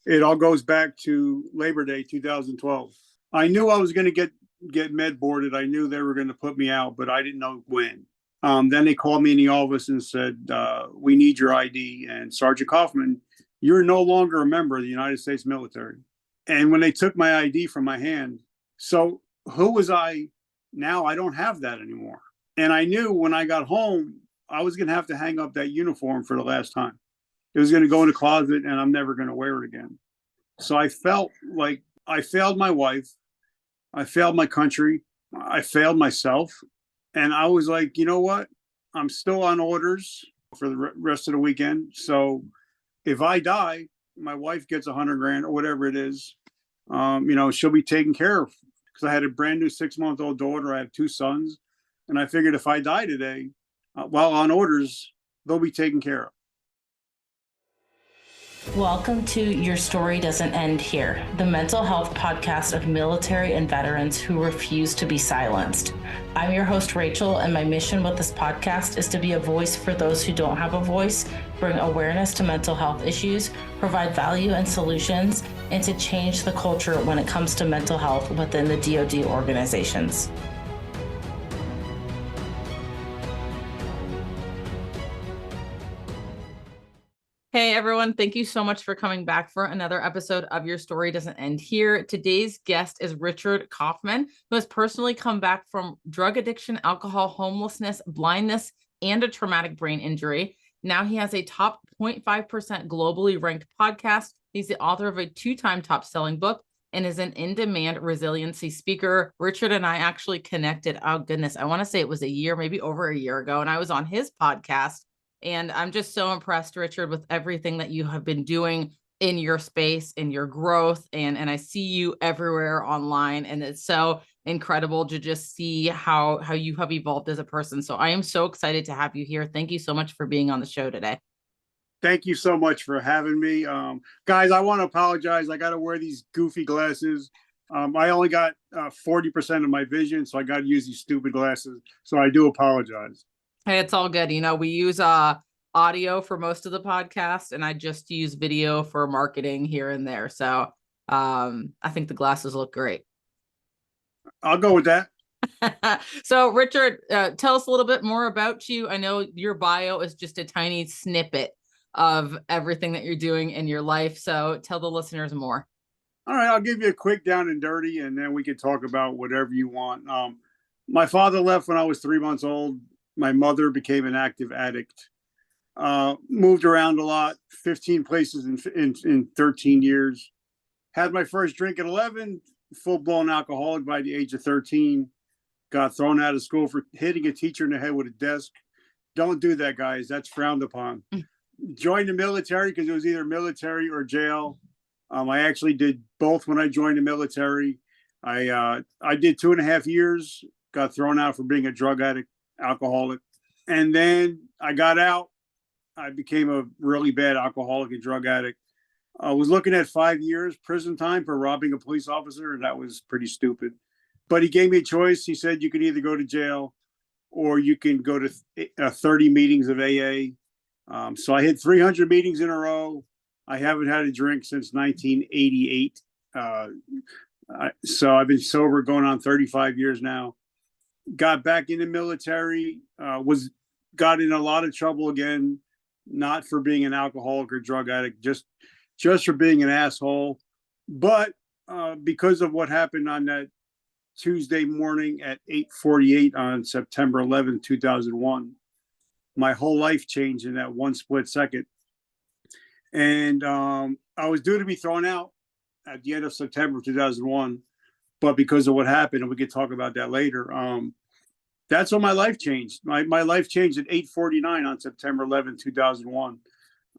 It all goes back to Labor Day 2012. I knew I was going to get med boarded. I knew they were going to put me out, but I didn't know when. Then they called me in the office and said, we need your ID. And Sergeant Kaufman, you're no longer a member of the United States military. And when they took my ID from my hand, so who was I? Now I don't have that anymore. And I knew when I got home, I was going to have to hang up that uniform for the last time. It was going to go in the closet and I'm never going to wear it again. So I felt like I failed my wife. I failed my country. I failed myself. And I was like, you know what? I'm still on orders for the rest of the weekend. So if I die, my wife gets $100,000 or whatever it is. She'll be taken care of, because I had a brand new 6-month-old daughter. I have 2 sons. And I figured if I die today, while on orders, they'll be taken care of. Welcome to Your Story Doesn't End Here, the mental health podcast of military and veterans who refuse to be silenced. I'm your host, Rachel, and my mission with this podcast is to be a voice for those who don't have a voice, bring awareness to mental health issues, provide value and solutions, and to change the culture when it comes to mental health within the DoD organizations. Hey everyone, thank you so much for coming back for another episode of Your Story Doesn't End Here. Today's guest is Richard Kaufman, who has personally come back from drug addiction, alcohol, homelessness, blindness, and a traumatic brain injury. Now he has a top 0.5% globally ranked podcast. He's the author of a 2-time top-selling book and is an in-demand resiliency speaker. Richard and I actually connected, oh goodness, I want to say it was a year, maybe over a year ago, and I was on his podcast. And I'm just so impressed, Richard, with everything that you have been doing in your space, in your growth. And I see you everywhere online. And it's so incredible to just see how you have evolved as a person. So I am so excited to have you here. Thank you so much for being on the show today. Thank you so much for having me. Guys, I want to apologize. I got to wear these goofy glasses. I only got 40% of my vision, so I got to use these stupid glasses. So I do apologize. Hey, it's all good. We use audio for most of the podcast, and I just use video for marketing here and there. So I think the glasses look great. I'll go with that. So Richard, tell us a little bit more about you. I know your bio is just a tiny snippet of everything that you're doing in your life. So tell the listeners more. All right, I'll give you a quick down and dirty, and then we can talk about whatever you want. My father left when I was 3 months old. My mother became an active addict, moved around a lot, 15 places in 13 years. Had my first drink at 11, full-blown alcoholic by the age of 13. Got thrown out of school for hitting a teacher in the head with a desk. Don't do that, guys. That's frowned upon. Joined the military because it was either military or jail. I actually did both when I joined the military. I did 2.5 years, got thrown out for being a drug addict, alcoholic. And then I got out. I became a really bad alcoholic and drug addict. I was looking at 5 years prison time for robbing a police officer, and that was pretty stupid. But he gave me a choice. He said, you could either go to jail or you can go to 30 meetings of AA. So I hit 300 meetings in a row. I haven't had a drink since 1988. So I've been sober going on 35 years now. Got back in the military, got in a lot of trouble again, not for being an alcoholic or drug addict, just for being an asshole. But because of what happened on that Tuesday morning at 8:48 on September 11, 2001, my whole life changed in that one split second. And I was due to be thrown out at the end of September 2001. But because of what happened, and we could talk about that later, that's when my life changed. My life changed at 8:49 on September 11, 2001.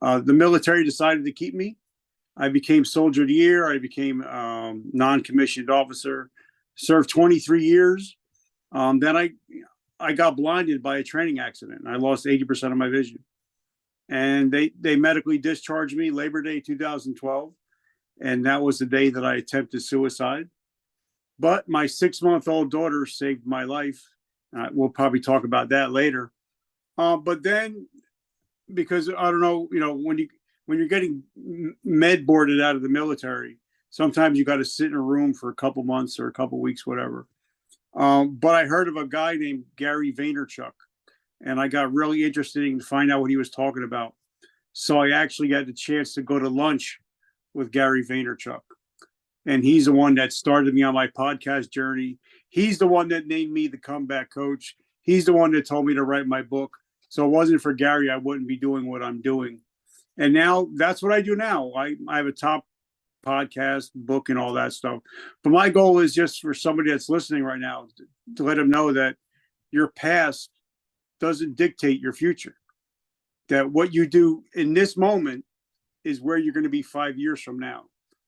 The military decided to keep me. I became Soldier of the Year. I became non-commissioned officer, served 23 years. Then I got blinded by a training accident. I lost 80% of my vision. And they medically discharged me Labor Day 2012. And that was the day that I attempted suicide. But my 6-month-old daughter saved my life. We'll probably talk about that later. But then, because I don't know, when when you're getting med boarded out of the military, sometimes you got to sit in a room for a couple months or a couple weeks, whatever. But I heard of a guy named Gary Vaynerchuk, and I got really interested in to find out what he was talking about. So I actually got the chance to go to lunch with Gary Vaynerchuk. And he's the one that started me on my podcast journey. He's the one that named me the comeback coach. He's the one that told me to write my book. So it wasn't for Gary, I wouldn't be doing what I'm doing. And now that's what I do now. I have a top podcast, book, and all that stuff. But my goal is just for somebody that's listening right now to let them know that your past doesn't dictate your future. That what you do in this moment is where you're going to be 5 years from now.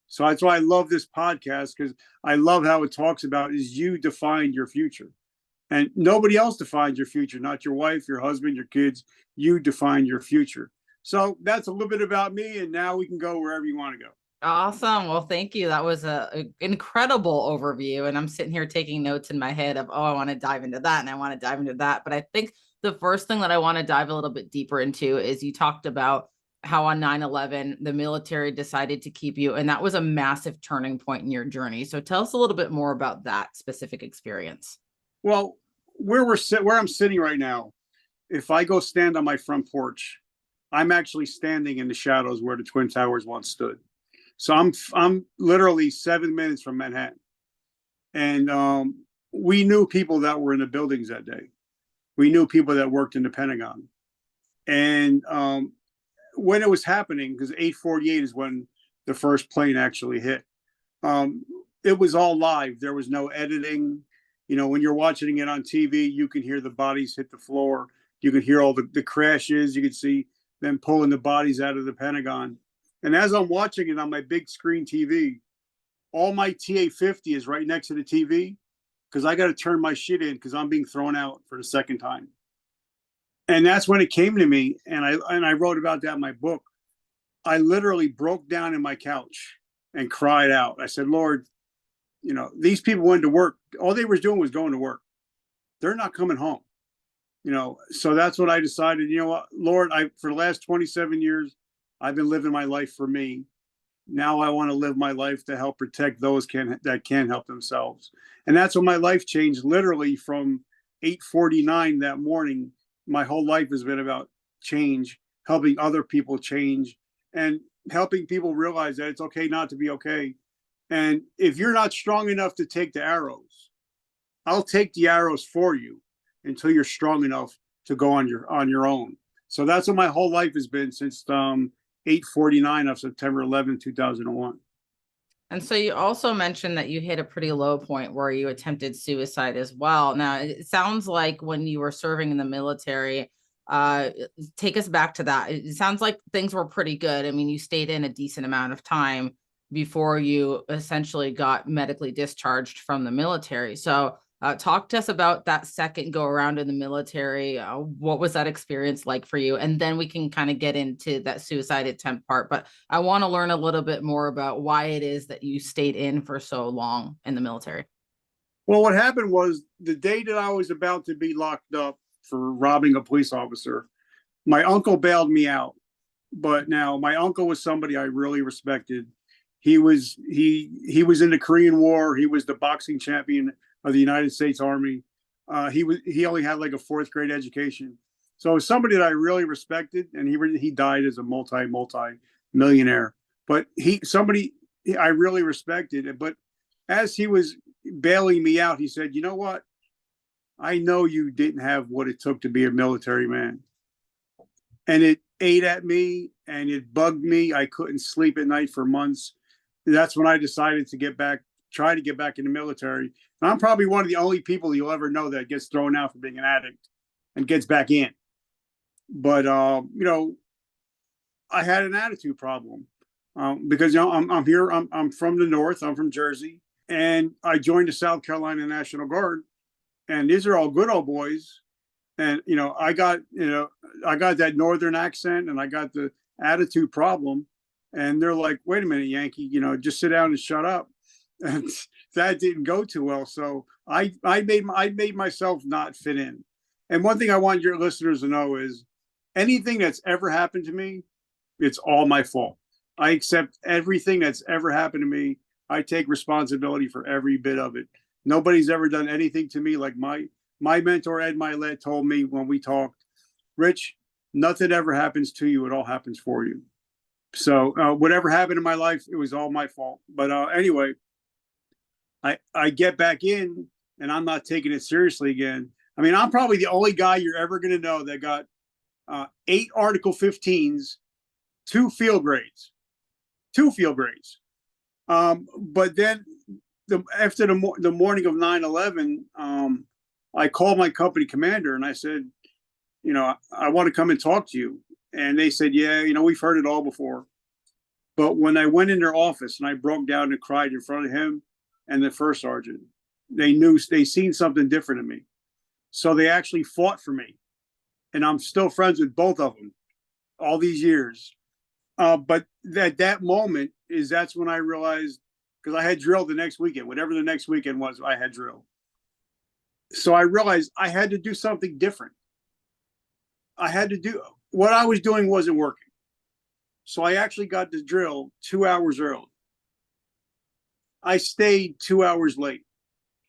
So that's why I love this podcast, because I love how it talks about is you define your future. And nobody else defines your future, not your wife, your husband, your kids. You define your future. So that's a little bit about me. And now we can go wherever you want to go. Awesome. Well, thank you. That was an incredible overview. And I'm sitting here taking notes in my head of, oh, I want to dive into that and I want to dive into that. But I think the first thing that I want to dive a little bit deeper into is you talked about how on 9/11, the military decided to keep you. And that was a massive turning point in your journey. So tell us a little bit more about that specific experience. Well, where I'm sitting right now, if I go stand on my front porch, I'm actually standing in the shadows where the Twin Towers once stood. So I'm literally 7 minutes from Manhattan. And we knew people that were in the buildings that day. We knew people that worked in the Pentagon. And when it was happening, because 8:48 is when the first plane actually hit, it was all live. There was no editing. You know, when you're watching it on TV, you can hear the bodies hit the floor. You can hear all the crashes. You can see them pulling the bodies out of the Pentagon. And as I'm watching it on my big screen TV, all my TA-50 is right next to the TV, because I got to turn my shit in because I'm being thrown out for the second time. And that's when it came to me, and I wrote about that in my book. I literally broke down in my couch and cried out. I said, Lord, you know, these people went to work. All they were doing was going to work. They're not coming home. You know, so that's what I decided. You know what, Lord, for the last 27 years, I've been living my life for me. Now I want to live my life to help protect those that can't help themselves. And that's when my life changed, literally from 8:49 that morning. My whole life has been about change, helping other people change, and helping people realize that it's okay not to be okay. And if you're not strong enough to take the arrows, I'll take the arrows for you until you're strong enough to go on your own. So that's what my whole life has been since 8:49 of September 11, 2001. And so you also mentioned that you hit a pretty low point where you attempted suicide as well. Now, it sounds like when you were serving in the military, take us back to that. It sounds like things were pretty good. I mean, you stayed in a decent amount of time before you essentially got medically discharged from the military. So talk to us about that second go around in the military. What was that experience like for you? And then we can kind of get into that suicide attempt part. But I want to learn a little bit more about why it is that you stayed in for so long in the military. Well, what happened was the day that I was about to be locked up for robbing a police officer, my uncle bailed me out. But now my uncle was somebody I really respected. He was in the Korean War. He was the boxing champion of the United States Army. He only had like a fourth grade education. So it was somebody that I really respected, and he died as a multi millionaire. But somebody I really respected. But as he was bailing me out, he said, "You know what? I know you didn't have what it took to be a military man." And it ate at me and it bugged me. I couldn't sleep at night for months. That's when I decided to try to get back in the military. And I'm probably one of the only people you'll ever know that gets thrown out for being an addict and gets back in. But, you know, I had an attitude problem because, you know, I'm here. I'm from the North. I'm from Jersey. And I joined the South Carolina National Guard. And these are all good old boys. And, you know, I got that Northern accent and I got the attitude problem. And they're like, wait a minute, Yankee, you know, just sit down and shut up. And that didn't go too well. So I made myself not fit in. And one thing I want your listeners to know is anything that's ever happened to me, It's all my fault. I accept everything that's ever happened to me. I take responsibility for every bit of it. Nobody's ever done anything to me like my mentor, Ed Milet, told me when we talked, Rich, nothing ever happens to you. It all happens for you. So whatever happened in my life, it was all my fault. But anyway, I get back in and I'm not taking it seriously again. I mean, I'm probably the only guy you're ever going to know that got 8 Article 15s, 2 field grades. But then after the morning of 9/11, I called my company commander and I said, I want to come and talk to you. And they said, yeah, we've heard it all before. But when I went in their office and I broke down and cried in front of him and the first sergeant, they seen something different in me. So they actually fought for me. And I'm still friends with both of them all these years. But that moment that's when I realized, because I had drill the next weekend, whatever the next weekend was, I had drill. So I realized I had to do something different. I had to do what I was doing wasn't working. So I actually got to drill 2 hours early. I stayed 2 hours late.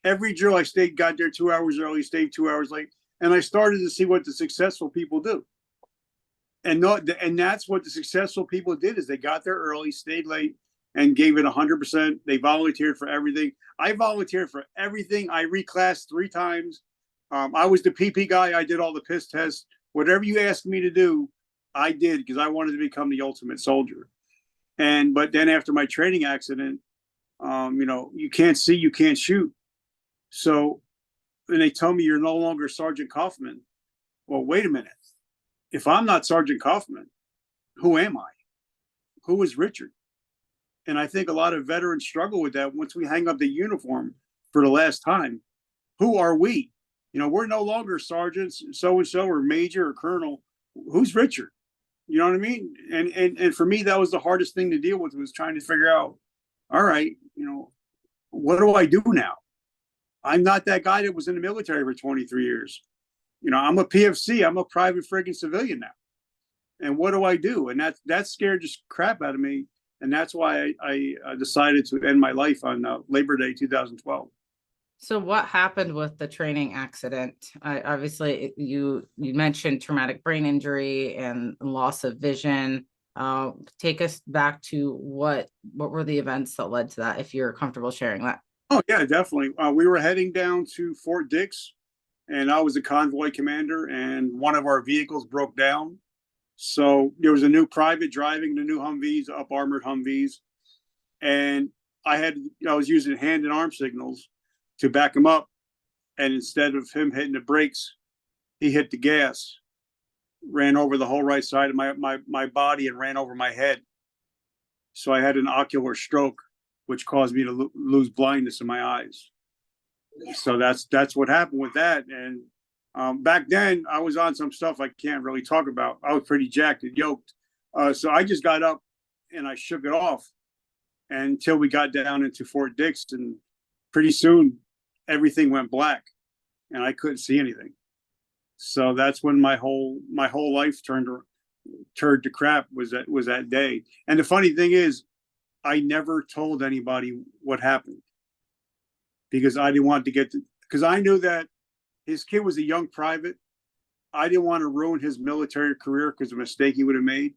Every drill I got there 2 hours early, stayed 2 hours late. And I started to see what the successful people do. And that's what the successful people did is they got there early, stayed late, and gave it 100%. They volunteered for everything. I volunteered for everything. I reclassed 3 times. I was the PP guy. I did all the piss tests. Whatever you asked me to do, I did because I wanted to become the ultimate soldier. But then after my training accident, you can't see, you can't shoot. So, and they tell me you're no longer Sergeant Kaufman. Well, wait a minute. If I'm not Sergeant Kaufman, who am I? Who is Richard? And I think a lot of veterans struggle with that once we hang up the uniform for the last time. Who are we? We're no longer sergeants, so-and-so, or major or colonel. Who's Richard? You know what I mean? And for me, that was the hardest thing to deal with, was trying to figure out, all right, what do I do now? I'm not that guy that was in the military for 23 years. I'm a PFC. I'm a private friggin' civilian now. And what do I do? And that scared just crap out of me. And that's why I decided to end my life on Labor Day 2012. So what happened with the training accident? Obviously, you mentioned traumatic brain injury and loss of vision. Take us back to what were the events that led to that, if you're comfortable sharing that. Oh, yeah, definitely. We were heading down to Fort Dix, and I was a convoy commander, and one of our vehicles broke down. So there was a new private driving the new Humvees, up armored Humvees. And I was using hand and arm signals to back him up. And instead of him hitting the brakes, he hit the gas, ran over the whole right side of my body and ran over my head. So I had an ocular stroke, which caused me to lose blindness in my eyes. So that's what happened with that. And back then I was on some stuff I can't really talk about. I was pretty jacked and yoked. So I just got up and I shook it off until we got down into Fort Dix, and pretty soon everything went black and I couldn't see anything. So that's when my whole life turned to crap, was that day. And the funny thing is, I never told anybody what happened because I didn't want to because I knew that his kid was a young private. I didn't want to ruin his military career because of a mistake he would have made.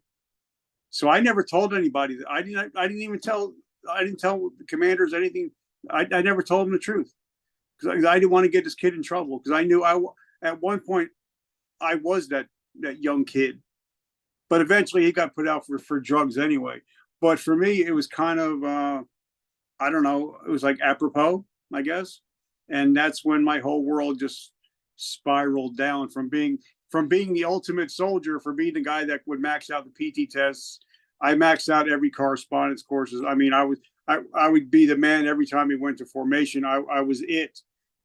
So I never told anybody that. I didn't tell the commanders anything. I never told them the truth because I didn't want to get this kid in trouble, because I knew at one point I was that young kid, but eventually he got put out for drugs anyway. But for me, it was kind of, I don't know, it was like apropos, I guess. And that's when my whole world just spiraled down from being the ultimate soldier, for being the guy that would max out the PT tests. I maxed out every correspondence courses. I mean, I would be the man every time he went to formation. I was it.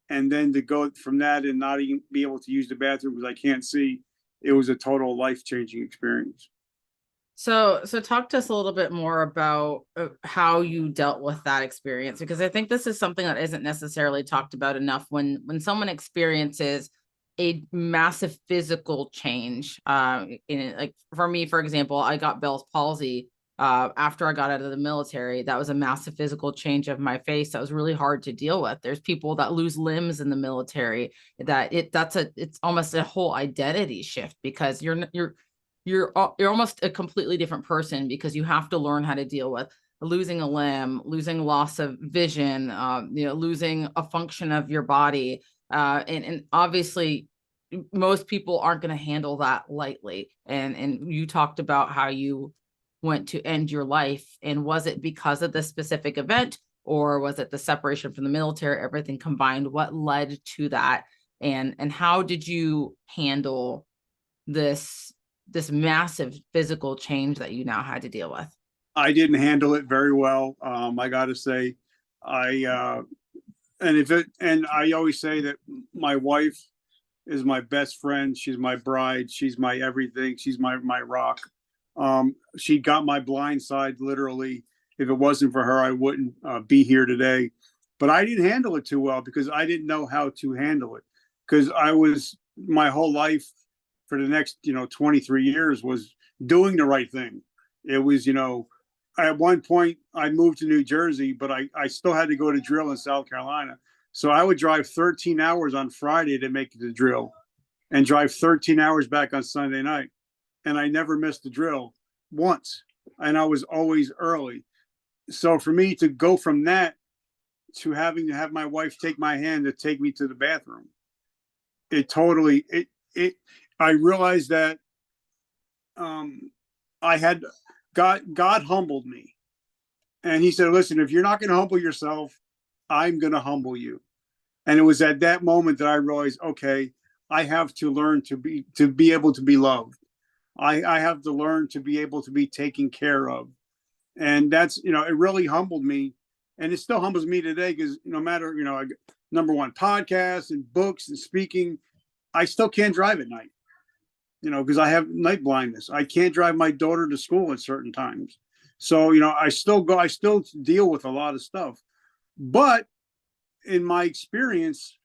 And then to go from that and not even be able to use the bathroom because I can't see, it was a total life-changing experience. So talk to us a little bit more about how you dealt with that experience, because I think this is something that isn't necessarily talked about enough. When someone experiences a massive physical change. Like for me, for example, I got Bell's palsy after I got out of the military. That was a massive physical change of my face that was really hard to deal with. There's people that lose limbs in the military it's almost a whole identity shift, because you're almost a completely different person, because you have to learn how to deal with losing a limb, losing loss of vision, losing a function of your body. And obviously most people aren't going to handle that lightly. And you talked about how you went to end your life. And was it because of this specific event, or was it the separation from the military, everything combined? What led to that? And how did you handle this massive physical change that you now had to deal with? I didn't handle it very well. I got to say, and I always say that my wife is my best friend. She's my bride. She's my everything. She's my rock. She got my blind side, literally. If it wasn't for her, I wouldn't be here today. But I didn't handle it too well, because I didn't know how to handle it. Because my whole life for the next, 23 years was doing the right thing. It was, at one point I moved to New Jersey, but I still had to go to drill in South Carolina. So I would drive 13 hours on Friday to make it to drill, and drive 13 hours back on Sunday night. And I never missed the drill once. And I was always early. So for me to go from that to having to have my wife take my hand to take me to the bathroom, I realized that I had God humbled me. And he said, listen, if you're not going to humble yourself, I'm going to humble you. And it was at that moment that I realized, okay, I have to learn to be able to be loved. I have to learn to be able to be taken care of. And that's, it really humbled me. And it still humbles me today, because no matter, number one, podcasts and books and speaking, I still can't drive at night, because I have night blindness. I can't drive my daughter to school at certain times. So, I still deal with a lot of stuff. But in my experience,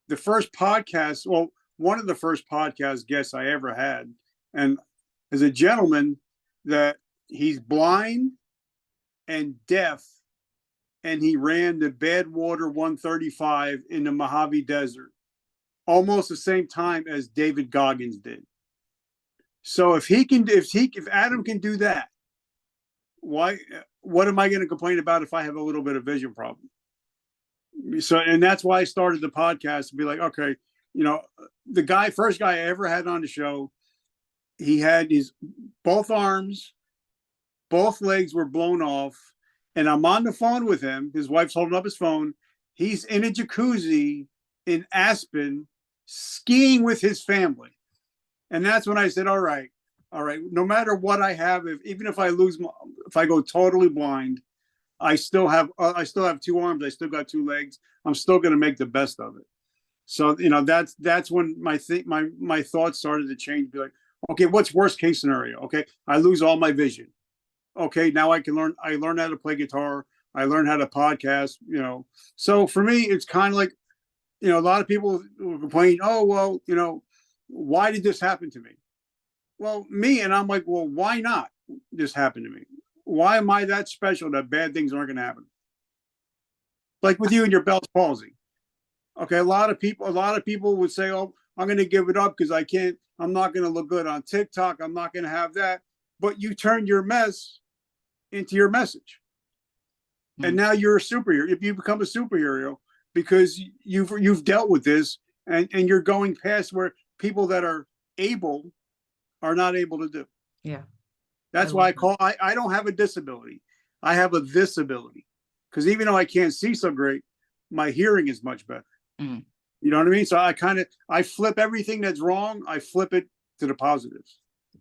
one of the first podcast guests I ever had, and is a gentleman that he's blind and deaf, and he ran the Badwater 135 in the Mojave Desert almost the same time as David Goggins did. So if Adam can do that, what am I going to complain about if I have a little bit of vision problem? So, and that's why I started the podcast, to be like, okay, the first guy I ever had on the show, he had both arms, both legs were blown off, and I'm on the phone with him. His wife's holding up his phone. He's in a jacuzzi in Aspen, skiing with his family. And that's when I said, all right, no matter what I have, even if if I go totally blind, I still have 2 arms. I still got 2 legs. I'm still going to make the best of it. So, that's when my thoughts started to change. Be like, okay, what's worst case scenario? Okay, I lose all my vision. Okay, now I learn how to play guitar. I learn how to podcast, So for me, it's kind of like, a lot of people will complain, oh, well, why did this happen to me? Well, and I'm like, well, why not this happen to me? Why am I that special that bad things aren't going to happen? Like with you and your Bell's palsy. Okay, a lot of people would say, oh, I'm going to give it up because I'm not going to look good on TikTok. I'm not going to have that. But you turned your mess into your message. Mm-hmm. And now you're a superhero. If you become a superhero, because you've dealt with this, and you're going past where people that are able are not able to do. Yeah. That's why I don't have a disability. I have a disability, because even though I can't see so great, my hearing is much better. Mm. You know what I mean? So I flip everything that's wrong. I flip it to the positives.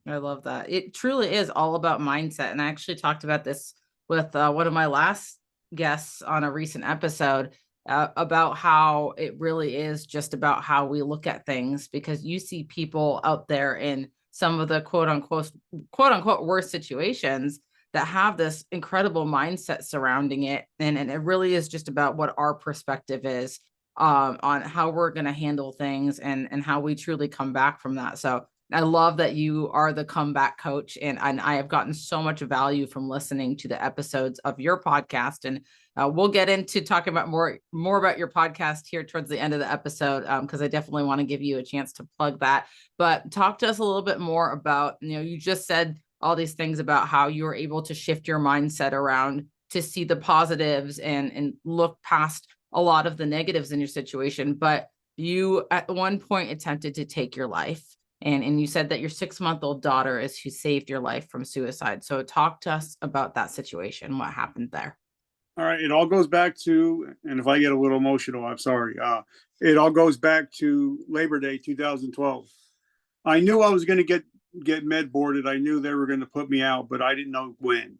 I love that. It truly is all about mindset. And I actually talked about this with one of my last guests on a recent episode about how it really is just about how we look at things, because you see people out there in some of the quote unquote worst situations that have this incredible mindset surrounding it. And it really is just about what our perspective is. on how we're going to handle things and how we truly come back from that. So I love that you are the comeback coach, and I have gotten so much value from listening to the episodes of your podcast. And we'll get into talking about more about your podcast here towards the end of the episode, because I definitely want to give you a chance to plug that. But talk to us a little bit more about, you just said all these things about how you were able to shift your mindset around to see the positives and look past a lot of the negatives in your situation. But you at one point attempted to take your life. And you said that your 6-month-old daughter is who saved your life from suicide. So talk to us about that situation. What happened there? All right. It all goes back to, and if I get a little emotional, I'm sorry. It all goes back to Labor Day 2012. I knew I was going to get med boarded. I knew they were going to put me out, but I didn't know when.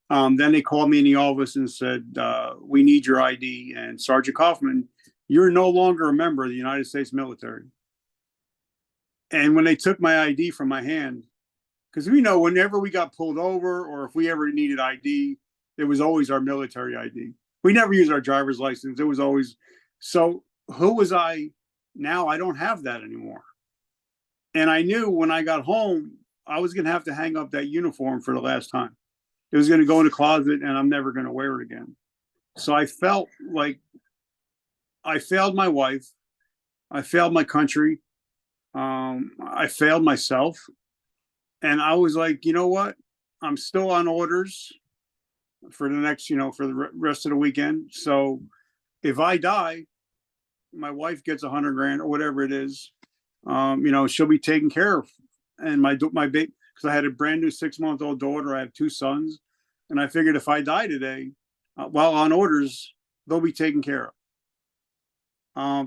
Then they called me in the office and said, we need your ID. And Sergeant Kaufman, you're no longer a member of the United States military. And when they took my ID from my hand, because we know whenever we got pulled over or if we ever needed ID, it was always our military ID. We never used our driver's license. It was always, so who was I? Now I don't have that anymore. And I knew when I got home, I was going to have to hang up that uniform for the last time. It was going to go in the closet and I'm never going to wear it again. So I felt like I failed my wife. I failed my country. I failed myself. And I was like, you know what? I'm still on orders for the next, for the rest of the weekend. So if I die, my wife gets $100,000 or whatever it is. She'll be taken care of. And my baby, because I had a brand new 6-month-old daughter. I have 2 sons. And I figured if I die today, while on orders, they'll be taken care of.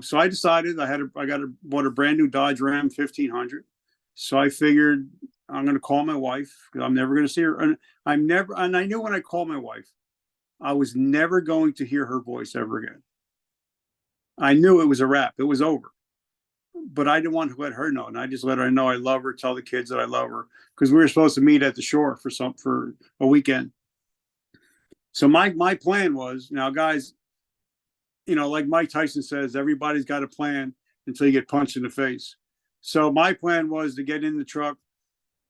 So I decided bought a brand new Dodge Ram 1500. So I figured I'm going to call my wife because I'm never going to see her. And I knew when I called my wife, I was never going to hear her voice ever again. I knew it was a wrap. It was over. But I didn't want to let her know. And I just let her know I love her, tell the kids that I love her, because we were supposed to meet at the shore for a weekend. So my plan was, now guys, like Mike Tyson says, everybody's got a plan until you get punched in the face. So my plan was to get in the truck,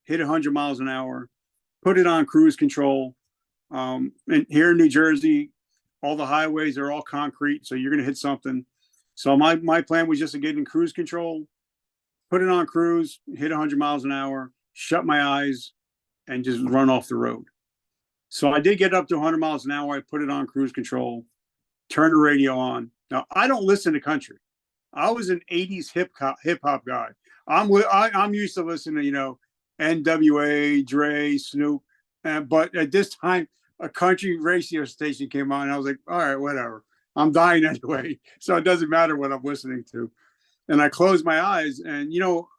hit 100 miles an hour, put it on cruise control. And here in New Jersey, all the highways are all concrete, so you're going to hit something. So my plan was just to get in cruise control, put it on cruise, hit 100 miles an hour, shut my eyes, and just run off the road. So I did get up to 100 miles an hour. I put it on cruise control, turn the radio on. Now, I don't listen to country. I was an 80s hip hop guy. I'm used to listening to, NWA, Dre, Snoop. But at this time, a country radio station came on, and I was like, all right, whatever. I'm dying anyway, so it doesn't matter what I'm listening to. And I closed my eyes, and,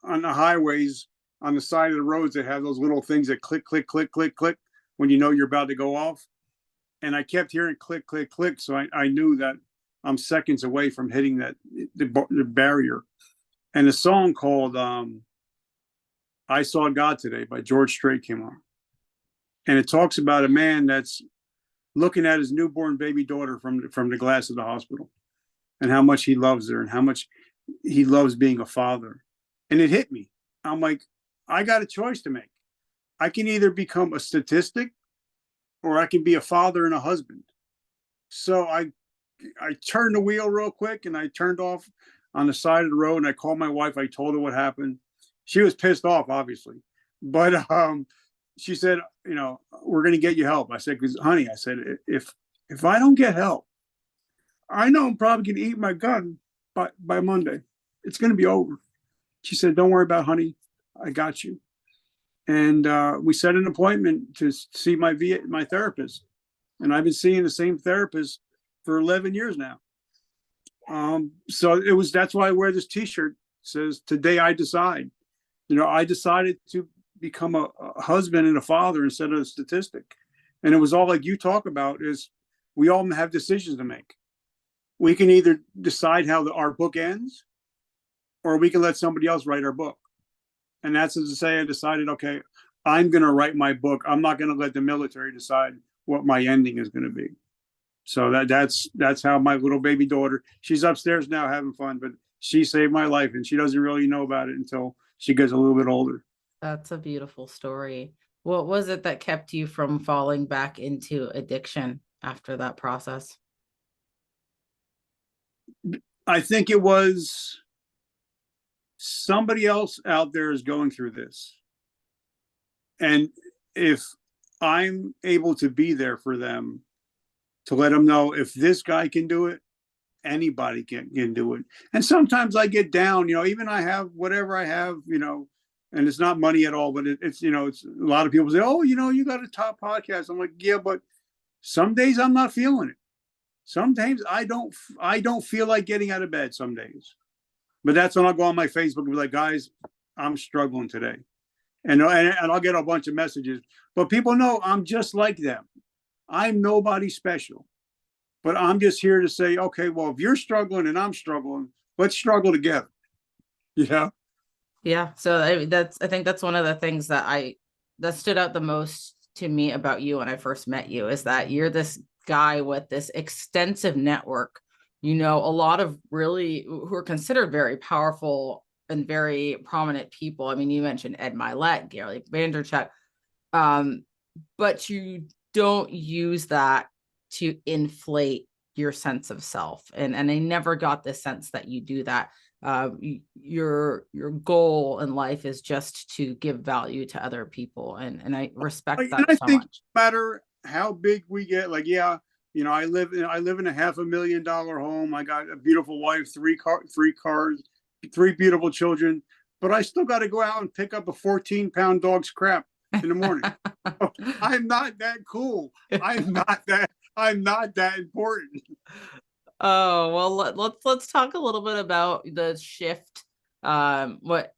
on the highways, on the side of the roads, they have those little things that click, click, click, click, click when you're about to go off. And I kept hearing click, click, click. So I knew that I'm seconds away from hitting the barrier. And a song called I Saw God Today by George Strait came on. And it talks about a man that's looking at his newborn baby daughter from the glass of the hospital and how much he loves her and how much he loves being a father. And it hit me. I'm like, I got a choice to make. I can either become a statistic or I can be a father and a husband. So I turned the wheel real quick and I turned off on the side of the road and I called my wife. I told her what happened. She was pissed off, obviously. But she said, we're going to get you help. I said, because honey, I said, if I don't get help, I know I'm probably going to eat my gun by Monday. It's going to be over. She said, don't worry about it, honey. I got you. And we set an appointment to see my therapist. And I've been seeing the same therapist for 11 years now. So that's why I wear this T-shirt. It says, today I decide. I decided to become a husband and a father instead of a statistic. And it was all like you talk about is we all have decisions to make. We can either decide how our book ends, or we can let somebody else write our book. And that's as to say, I decided, okay, I'm going to write my book. I'm not going to let the military decide what my ending is going to be. So that's how my little baby daughter, she's upstairs now having fun, but she saved my life, and she doesn't really know about it until she gets a little bit older. That's a beautiful story. What was it that kept you from falling back into addiction after that process? I think it was somebody else out there is going through this. And if I'm able to be there for them, to let them know if this guy can do it, anybody can do it. And sometimes I get down, even I have whatever I have, and it's not money at all, but it's, it's a lot of people say, oh, you got a top podcast. I'm like, yeah, but some days I'm not feeling it. Sometimes I don't feel like getting out of bed some days. But that's when I'll go on my Facebook and be like, guys, I'm struggling today. And I'll get a bunch of messages. But people know I'm just like them. I'm nobody special. But I'm just here to say, okay, well, if you're struggling and I'm struggling, let's struggle together. Yeah. So I think that's one of the things that stood out the most to me about you when I first met you, is that you're this guy with this extensive network. A lot of really who are considered very powerful and very prominent people. I mean, you mentioned Ed Milet, Gary Vaynerchuk, but you don't use that to inflate your sense of self. And I never got the sense that you do that. Your goal in life is just to give value to other people. And I respect that I so think much. no matter how big we get, like, yeah, I live in a $500,000 home. I got a beautiful wife, three cars, 3 beautiful children, but I still got to go out and pick up a 14-pound dog's crap in the morning. I'm not that cool. I'm not that important. Oh, well, let's talk a little bit about the shift. What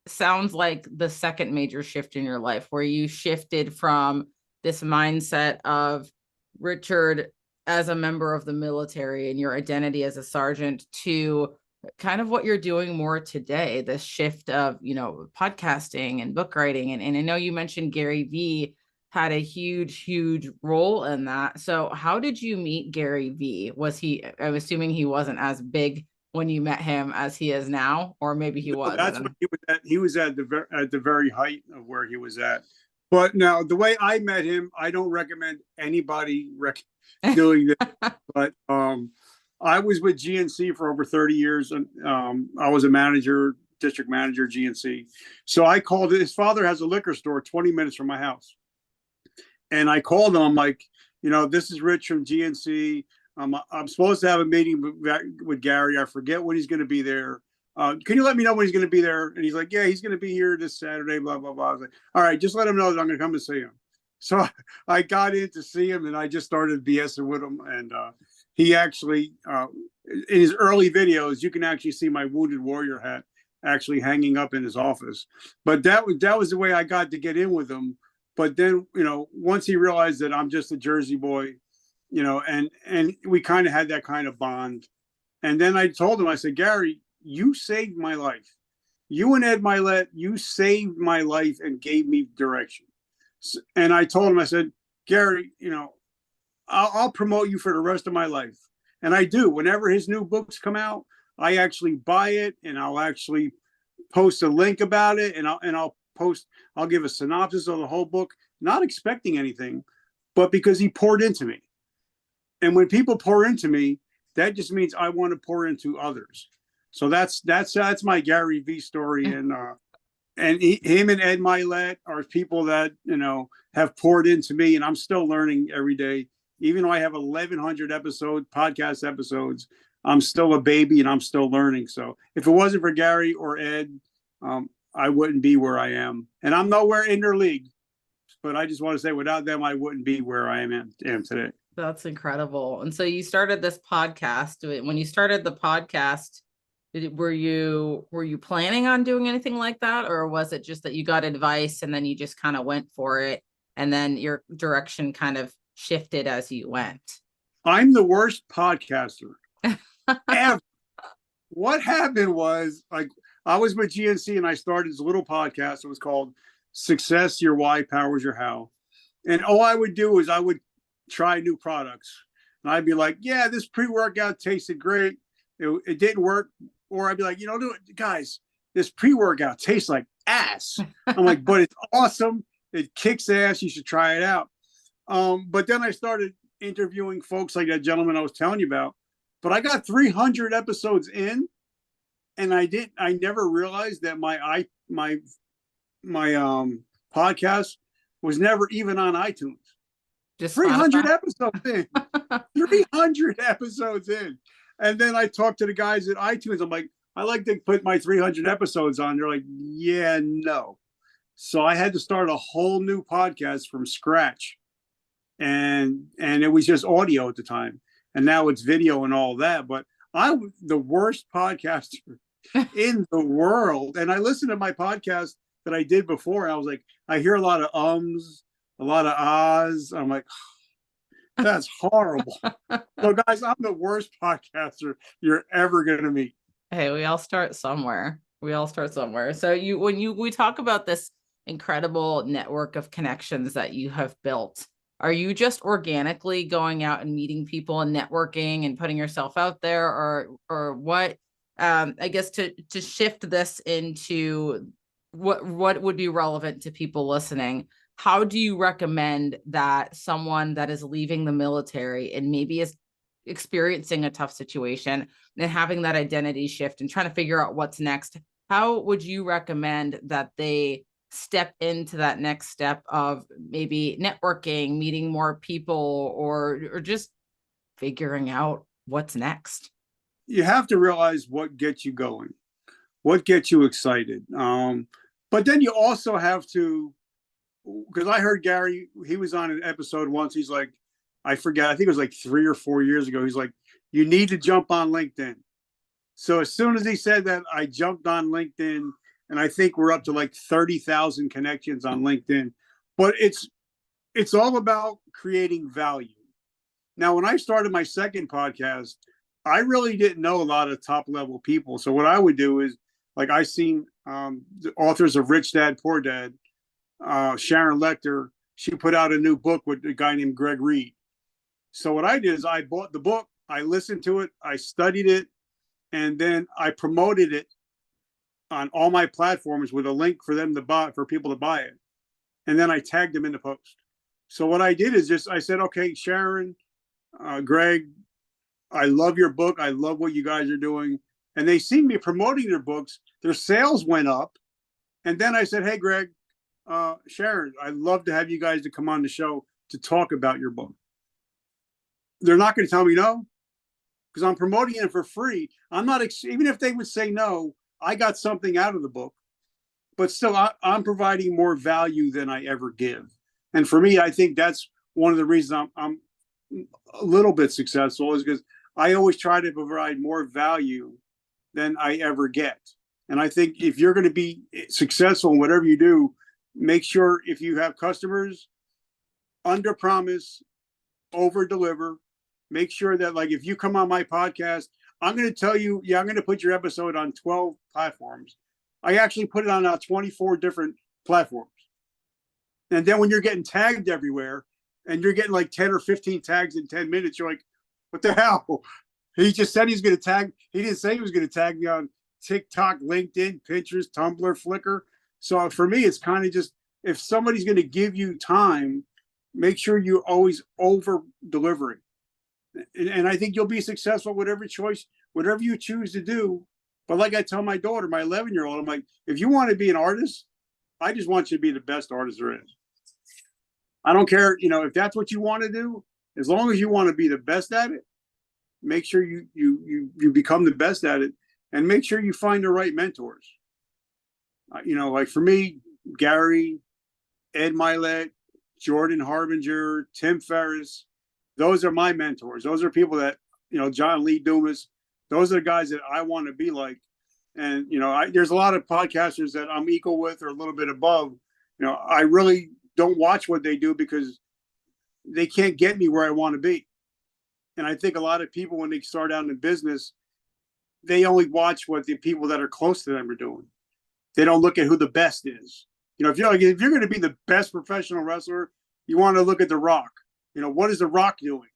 sounds like the second major shift in your life, where you shifted from this mindset of Richard as a member of the military and your identity as a sergeant to kind of what you're doing more today, this shift of, podcasting and book writing. And I know you mentioned Gary V had a huge role in that. So how did you meet Gary V? I'm assuming he wasn't as big when you met him as he is now, or maybe he was. That's what he was at the very height of where he was at. But now the way I met him, I don't recommend anybody doing this. But I was with GNC for over 30 years, and I was a manager, district manager, GNC. So I called his father has a liquor store 20 minutes from my house. And I called him. I'm like, this is Rich from GNC. I'm supposed to have a meeting with Gary. I forget when he's going to be there. Can you let me know when he's going to be there? And he's like, yeah, he's going to be here this Saturday, blah, blah, blah. I was like, all right, just let him know that I'm going to come and see him. So I got in to see him, and I just started BSing with him. And he actually, in his early videos, you can actually see my Wounded Warrior hat actually hanging up in his office. But that was the way I got to get in with him. But then, once he realized that I'm just a Jersey boy, and we kind of had that kind of bond. And then I told him, I said, Gary, you saved my life. You and Ed Milet, you saved my life and gave me direction. And I told him, I said, Gary, I'll promote you for the rest of my life. And I do. Whenever his new books come out, I actually buy it, and I'll actually post a link about it, and I'll give a synopsis of the whole book, not expecting anything, but because he poured into me. And when people pour into me, that just means I want to pour into others. So that's my Gary V story. And him and Ed Milet are people that, have poured into me, and I'm still learning every day. Even though I have 1,100 podcast episodes, I'm still a baby and I'm still learning. So if it wasn't for Gary or Ed, I wouldn't be where I am. And I'm nowhere in their league, but I just want to say without them, I wouldn't be where I am today. That's incredible. And so you started this podcast. When you started the podcast, were you planning on doing anything like that? Or was it just that you got advice and then you just kind of went for it, and then your direction kind of shifted as you went? I'm the worst podcaster ever. What happened was, like, I was with GNC and I started this little podcast. It was called Success, Your Why Powers Your How. And all I would do is I would try new products. And I'd be like, yeah, this pre-workout tasted great. It didn't work. Or I'd be like, guys, this pre-workout tastes like ass. I'm like, but it's awesome. It kicks ass. You should try it out. But then I started interviewing folks like that gentleman I was telling you about. But I got 300 episodes in, and I never realized that my podcast was never even on iTunes. Just 300 episodes in. 300 episodes in. And then I talked to the guys at iTunes. I'm like, I like to put my 300 episodes on. They're like, yeah, no. So I had to start a whole new podcast from scratch. And it was just audio at the time. And now it's video and all that. But I was the worst podcaster in the world. And I listened to my podcast that I did before. And I was like, I hear a lot of ums, a lot of ahs. I'm like, that's horrible. So guys, I'm the worst podcaster you're ever going to meet. Hey, we all start somewhere. So we talk about this incredible network of connections that you have built, are you just organically going out and meeting people and networking and putting yourself out there, or what? I guess to shift this into what would be relevant to people listening, how do you recommend that someone that is leaving the military and maybe is experiencing a tough situation and having that identity shift and trying to figure out what's next, how would you recommend that they step into that next step of maybe networking, meeting more people, or just figuring out what's next? You have to realize what gets you going, what gets you excited. But then you also have to, because I heard Gary, he was on an episode once. He's like, I forget, I think it was like 3 or 4 years ago. He's like, you need to jump on LinkedIn. So as soon as he said that, I jumped on LinkedIn, and I think we're up to like 30,000 connections on LinkedIn. But it's all about creating value. Now, when I started my second podcast, I really didn't know a lot of top level people. So what I would do is, like, I seen the authors of Rich Dad, Poor Dad, Sharon Lecter, she put out a new book with a guy named Greg Reed. So what I did is I bought the book, I listened to it, I studied it, and then I promoted it on all my platforms with a link for them to buy, for people to buy it. And then I tagged them in the post. So what I did is I said, okay, Sharon, Greg, I love your book. I love what you guys are doing. And they seen me promoting their books. Their sales went up. And then I said, hey, Greg, Sharon, I'd love to have you guys to come on the show to talk about your book. They're not going to tell me no, because I'm promoting it for free. I'm not, even if they would say no, I got something out of the book. But still, I'm providing more value than I ever give. And for me, I think that's one of the reasons I'm a little bit successful, is because I always try to provide more value than I ever get. And I think if you're going to be successful in whatever you do, make sure if you have customers, under promise, over deliver. Make sure that, like, if you come on my podcast, I'm going to tell you, yeah, I'm going to put your episode on 12 platforms. I actually put it on 24 different platforms. And then when you're getting tagged everywhere and you're getting like 10 or 15 tags in 10 minutes, you're like, what the hell? He just said he's going to tag. He didn't say he was going to tag me on TikTok, LinkedIn, Pinterest, Tumblr, Flickr. So for me, it's kind of just, if somebody's going to give you time, make sure you're always over delivering. And I think you'll be successful whatever you choose to do. But like I tell my daughter, my 11-year-old, I'm like, if you want to be an artist, I just want you to be the best artist there is. I don't care, if that's what you want to do, as long as you want to be the best at it, make sure you become the best at it, and make sure you find the right mentors. Like for me, Gary, Ed Milet, Jordan Harbinger, Tim Ferriss, those are my mentors. Those are people that, John Lee Dumas, those are the guys that I want to be like. And, there's a lot of podcasters that I'm equal with or a little bit above. I really don't watch what they do because they can't get me where I want to be. And I think a lot of people, when they start out in business, they only watch what the people that are close to them are doing. They don't look at who the best is. If you're going to be the best professional wrestler, you want to look at The Rock. What is The Rock doing?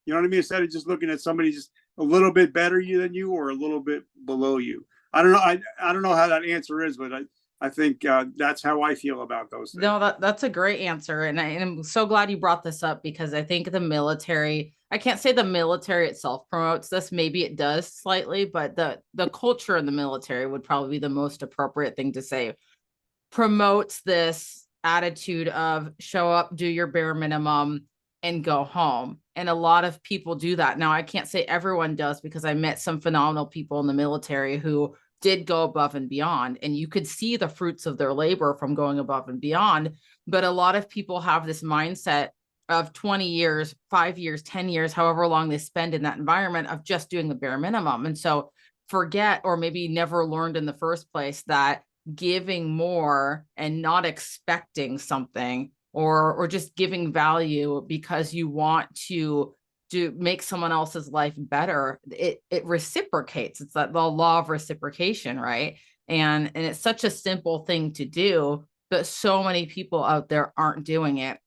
You know what I mean? Instead of just looking at somebody just a little bit better than you or a little bit below you. I don't know. I don't know how that answer is, but I think that's how I feel about those things. No, that's a great answer. And I'm so glad you brought this up, because I think the military, I can't say the military itself promotes this. Maybe it does slightly, but the culture in the military would probably be the most appropriate thing to say. Promotes this attitude of show up, do your bare minimum, and go home. And a lot of people do that. Now, I can't say everyone does, because I met some phenomenal people in the military who did go above and beyond, and you could see the fruits of their labor from going above and beyond. But a lot of people have this mindset of 20 years, 5 years, 10 years, however long they spend in that environment, of just doing the bare minimum. And so forget, or maybe never learned in the first place, that giving more and not expecting something, or just giving value because you want to make someone else's life better, it reciprocates. It's that the law of reciprocation, right? And it's such a simple thing to do, but so many people out there aren't doing it.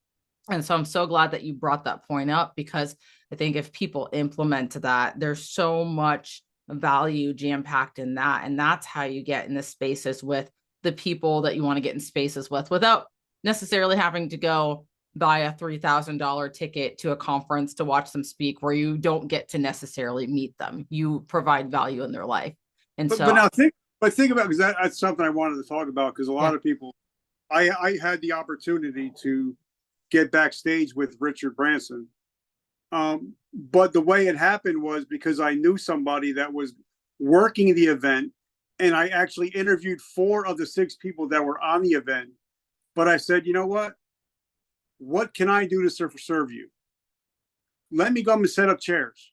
And so I'm so glad that you brought that point up, because I think if people implement that, there's so much value jam-packed in that. And that's how you get in the spaces with the people that you want to get in spaces with, without necessarily having to go buy a $3,000 ticket to a conference to watch them speak, where you don't get to necessarily meet them. You provide value in their life. And but so now think about, because that's something I wanted to talk about, because a lot of people, I had the opportunity to get backstage with Richard Branson. But the way it happened was because I knew somebody that was working the event, and I actually interviewed 4 of the 6 people that were on the event. But I said, you know what can I do to serve you? Let me go and set up chairs.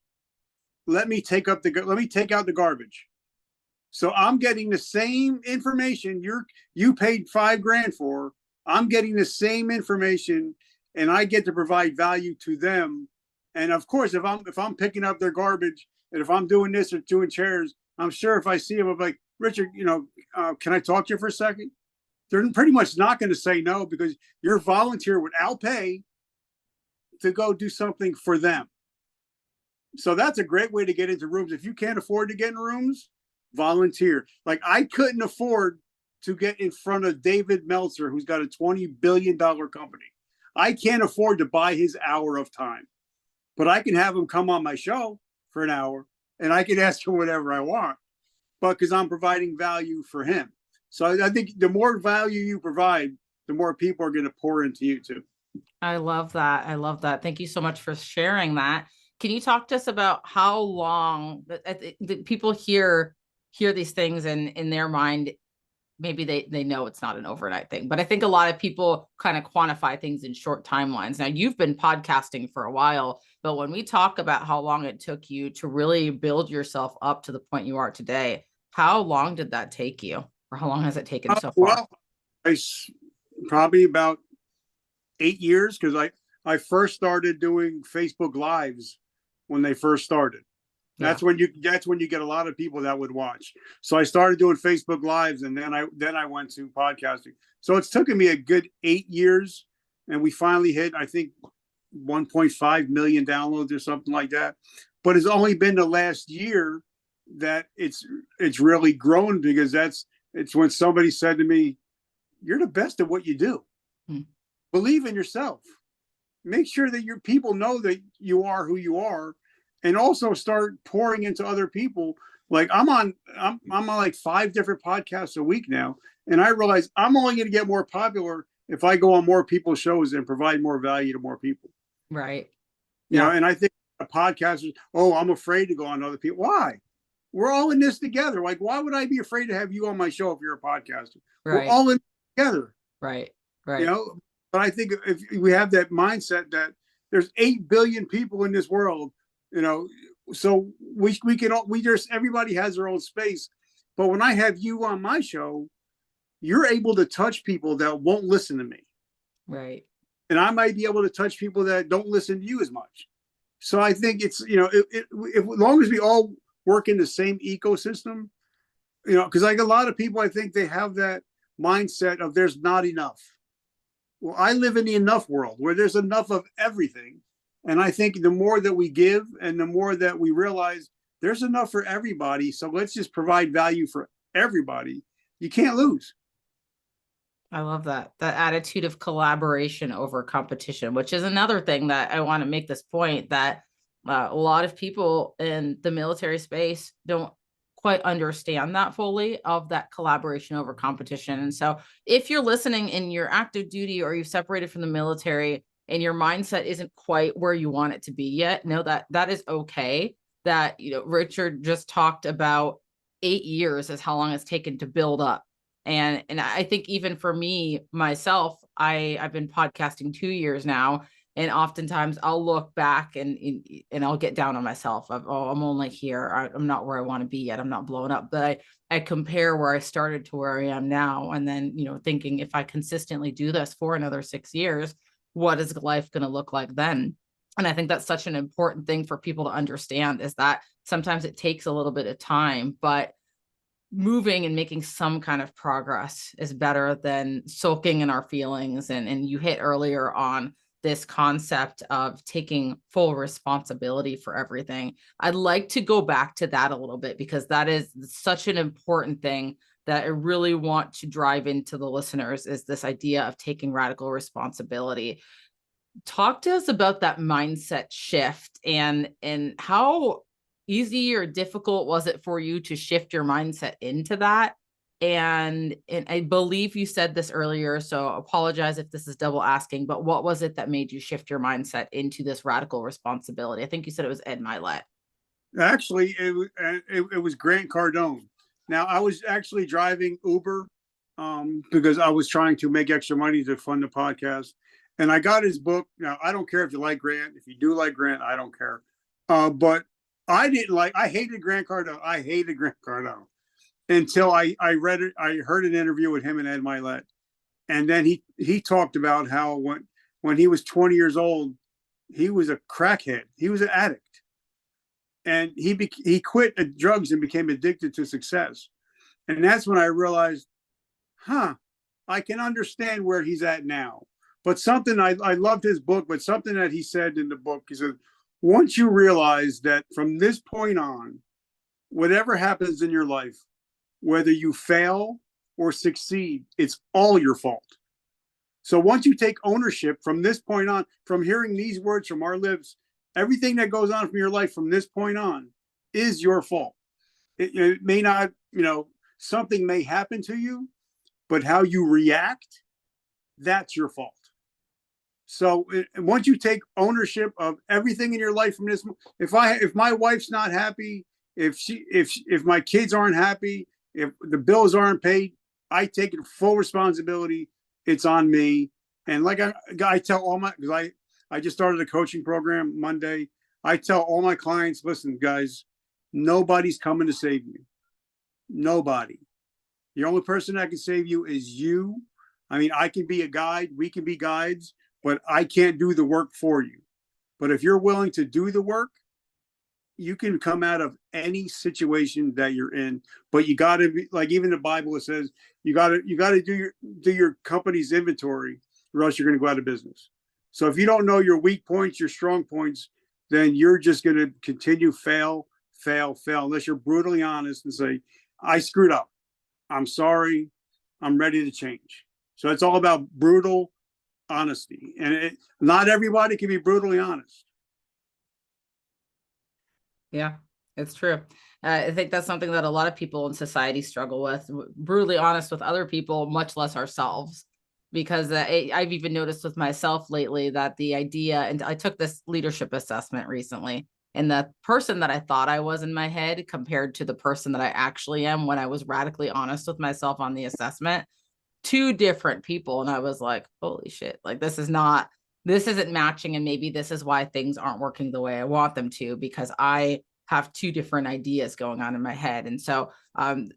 Let me take out the garbage. So I'm getting the same information you paid $5,000 for. I'm getting the same information, and I get to provide value to them. And of course, if I'm picking up their garbage, and if I'm doing this or doing chairs, I'm sure if I see them, I'm like, Richard, can I talk to you for a second? They're pretty much not going to say no, because you're volunteer without pay to go do something for them. So that's a great way to get into rooms. If you can't afford to get in rooms, volunteer. Like, I couldn't afford to get in front of David Meltzer, who's got a $20 billion company. I can't afford to buy his hour of time, but I can have him come on my show for an hour, and I can ask him whatever I want, but because I'm providing value for him. So I think the more value you provide, the more people are going to pour into you too. I love that. I love that. Thank you so much for sharing that. Can you talk to us about how long the people hear these things, and in their mind, maybe they know it's not an overnight thing, but I think a lot of people kind of quantify things in short timelines. Now, you've been podcasting for a while, but when we talk about how long it took you to really build yourself up to the point you are today, how long did that take you? Or how long has it taken so far? Well, probably about 8 years, because I first started doing Facebook Lives when they first started. That's when you get a lot of people that would watch. So I started doing Facebook Lives, and then I went to podcasting. So it's taken me a good 8 years, and we finally hit, I think, 1.5 million downloads or something like that. But it's only been the last year that it's really grown, because it's when somebody said to me, "You're the best at what you do. Believe in yourself. Make sure that your people know that you are who you are, and also start pouring into other people." Like, I'm on like 5 different podcasts a week now, and I realize I'm only going to get more popular if I go on more people's shows and provide more value to more people. Right. And I think a podcaster, I'm afraid to go on other people. Why? We're all in this together. Like, why would I be afraid to have you on my show if you're a podcaster? Right. We're all in together. Right. But I think if we have that mindset that there's 8 billion people in this world, so everybody has their own space. But when I have you on my show, you're able to touch people that won't listen to me. Right. And I might be able to touch people that don't listen to you as much. So I think it's, as long as we all work in the same ecosystem, because like a lot of people, I think they have that mindset of there's not enough. Well, I live in the enough world where there's enough of everything. And I think the more that we give and the more that we realize there's enough for everybody, so let's just provide value for everybody, you can't lose. I love that attitude of collaboration over competition, which is another thing that I want to make this point that a lot of people in the military space don't quite understand that fully, of that collaboration over competition. And so if you're listening and you're active duty or you've separated from the military and your mindset isn't quite where you want it to be yet, know that that is okay. That, you know, Richard just talked about 8 years as how long it's taken to build up. And I think even for me, myself, I've been podcasting 2 years now. And oftentimes I'll look back and I'll get down on myself of, oh, I'm only here. I'm not where I want to be yet. I'm not blowing up. But I compare where I started to where I am now. And then, you know, thinking if I consistently do this for another 6 years, what is life going to look like then? And I think that's such an important thing for people to understand, is that sometimes it takes a little bit of time, but moving and making some kind of progress is better than sulking in our feelings. And you hit earlier on this concept of taking full responsibility for everything. I'd like to go back to that a little bit, because that is such an important thing that I really want to drive into the listeners, is this idea of taking radical responsibility. Talk to us about that mindset shift, and how easy or difficult was it for you to shift your mindset into that? And I believe you said this earlier, so apologize if this is double asking, but what was it that made you shift your mindset into this radical responsibility? I think you said it was Ed Milet. Actually, it was Grant Cardone. Now, I was actually driving Uber because I was trying to make extra money to fund the podcast. And I got his book. Now, I don't care if you like Grant. If you do like Grant, I don't care. But I hated Grant Cardone. I hated Grant Cardone until I read it. I heard an interview with him and Ed Milet. And then he talked about how when he was 20 years old, he was a crackhead. He was an addict. And he quit drugs and became addicted to success. And that's when I realized, I can understand where he's at now. But something, I loved his book, but something that he said in the book, he said, once you realize that from this point on, whatever happens in your life, whether you fail or succeed, it's all your fault. So once you take ownership from this point on, from hearing these words from our lips, everything that goes on from your life from this point on is your fault. It may not, something may happen to you, but how you react, that's your fault. So once you take ownership of everything in your life from this, if my wife's not happy, if my kids aren't happy, if the bills aren't paid, I take full responsibility. It's on me. And like I tell all my, because I just started a coaching program Monday. I tell all my clients, listen, guys, nobody's coming to save you. Nobody. The only person that can save you is you. I mean, I can be a guide. We can be guides, but I can't do the work for you. But if you're willing to do the work, you can come out of any situation that you're in. But you got to be, like, even the Bible, it says you got to do your company's inventory, or else you're going to go out of business. So if you don't know your weak points, your strong points, then you're just going to continue fail, unless you're brutally honest and say, I screwed up. I'm sorry. I'm ready to change. So it's all about brutal honesty. And not everybody can be brutally honest. Yeah, it's true. I think that's something that a lot of people in society struggle with, brutally honest with other people, much less ourselves. Because I've even noticed with myself lately that the idea, and I took this leadership assessment recently, and the person that I thought I was in my head compared to the person that I actually am when I was radically honest with myself on the assessment, two different people. And I was like, holy shit, like this isn't matching. And maybe this is why things aren't working the way I want them to, because I have two different ideas going on in my head. And so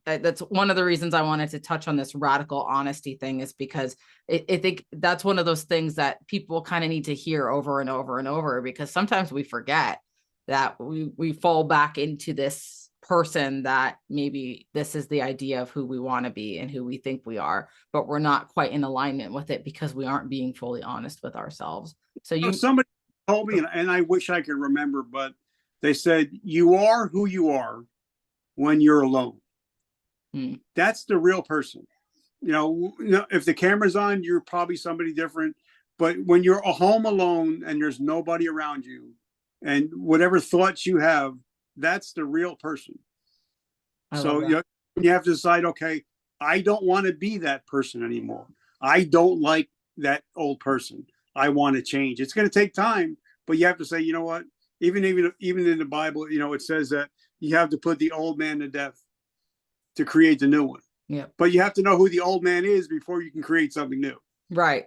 that's one of the reasons I wanted to touch on this radical honesty thing, is because I think that's one of those things that people kind of need to hear over and over and over, because sometimes we forget that we fall back into this person that maybe this is the idea of who we want to be and who we think we are, but we're not quite in alignment with it because we aren't being fully honest with ourselves. So Somebody told me, and I wish I could remember, but they said, you are who you are when you're alone. That's the real person. If the camera's on, you're probably somebody different. But when you're home alone and there's nobody around you, and whatever thoughts you have, that's the real person. So you have to decide, okay, I don't want to be that person anymore. I don't like that old person. I want to change. It's going to take time, but you have to say, you know what? Even in the Bible, it says that you have to put the old man to death to create the new one. Yeah. But you have to know who the old man is before you can create something new. Right.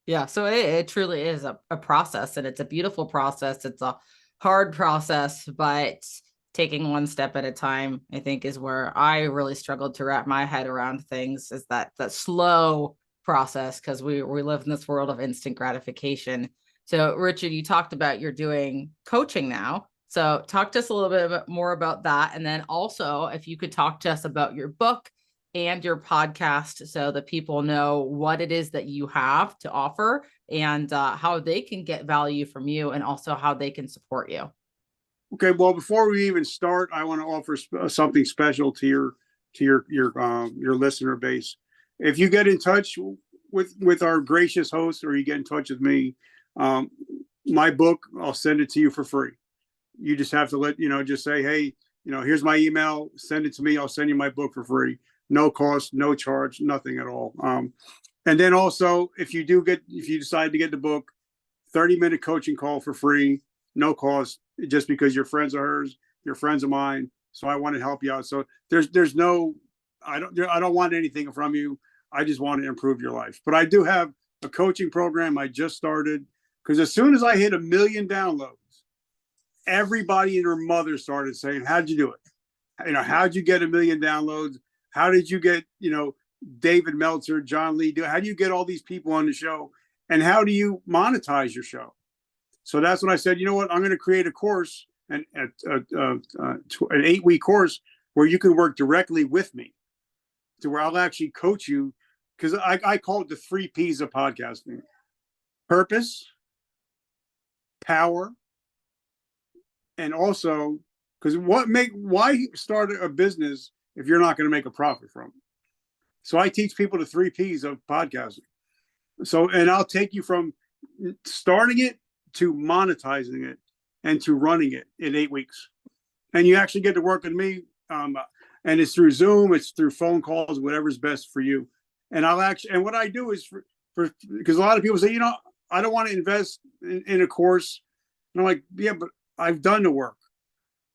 Yeah. So it truly is a process, and it's a beautiful process. It's a hard process, but taking one step at a time, I think, is where I really struggled to wrap my head around things, is that slow process, because we live in this world of instant gratification. So Richard, you talked about you're doing coaching now. So talk to us a little bit more about that. And then also, if you could talk to us about your book and your podcast, so that people know what it is that you have to offer, and how they can get value from you, and also how they can support you. Okay. Well, before we even start, I want to offer something special to your listener base. If you get in touch with our gracious host, or you get in touch with me, my book, I'll send it to you for free. You just have to just say, hey, here's my email, send it to me. I'll send you my book for free. No cost, no charge, nothing at all. And then also, if you decide to get the book, 30-minute coaching call for free, no cost, just because you're friends of hers, you're friends of mine. So I want to help you out. So there's no, I don't want anything from you. I just want to improve your life. But I do have a coaching program I just started, because as soon as I hit 1 million downloads, everybody and their mother started saying, how'd you do it? How'd you get 1 million downloads? How did you get, David Meltzer, John Lee? How do you get all these people on the show? And how do you monetize your show? So that's when I said, you know what? I'm going to create a course, an 8-week course where you can work directly with me, to where I'll actually coach you. Because I call it the 3 P's of podcasting: purpose, power, and also, because why start a business if you're not going to make a profit from it? So I teach people the 3 P's of podcasting. So, and I'll take you from starting it to monetizing it and to running it in 8 weeks. And you actually get to work with me. And it's through Zoom, it's through phone calls, whatever's best for you. And and what I do is because a lot of people say, I don't want to invest in a course. And I'm like, yeah, but I've done the work.